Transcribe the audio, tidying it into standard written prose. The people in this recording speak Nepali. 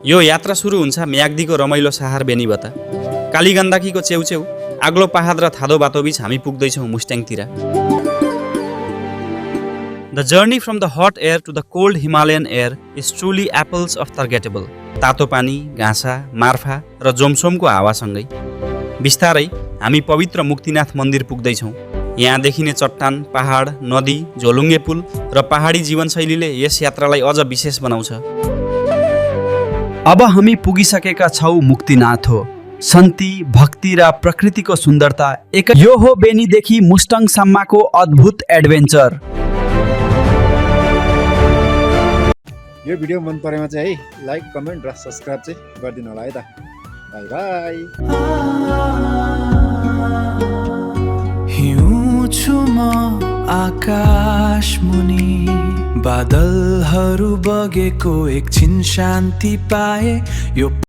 यो यात्रा सुरु हुन्छ म्याग्दीको रमाइलो शहर बेनीबाट। कालीगण्डकीको छेउछेउ आग्लो पहाड र थादो बाटोबीच हामी पुग्दैछौँ मुस्ट्याङतिर। The journey from the hot air to the cold Himalayan air is truly apples of forgettable. तातो पानी, घाँसा, मार्फा र जोमसोमको हावासँगै बिस्तारै हामी पवित्र मुक्तिनाथ मन्दिर पुग्दैछौँ। यहाँ देखिने चट्टान, पहाड, नदी, झोलुङ्गे पुल र पहाडी जीवनशैलीले यस यात्रालाई अझ विशेष बनाउँछ। अब हामी पुगिसकेका छौँ मुक्तिनाथ हो। शान्ति, भक्ति र प्रकृतिको सुन्दरता एक यो हो बेनीदेखि मुस्टाङसम्मको अद्भुत एडभेन्चर। यो भिडियो मन परेमा चाहिँ है लाइक, कमेन्ट र सब्स्क्राइब चाहिँ गरिदिनु होला है त। By by. हिउँ छु म आकाश मुनि, बादलहरू बगेको एकछिन शान्ति पाए। यो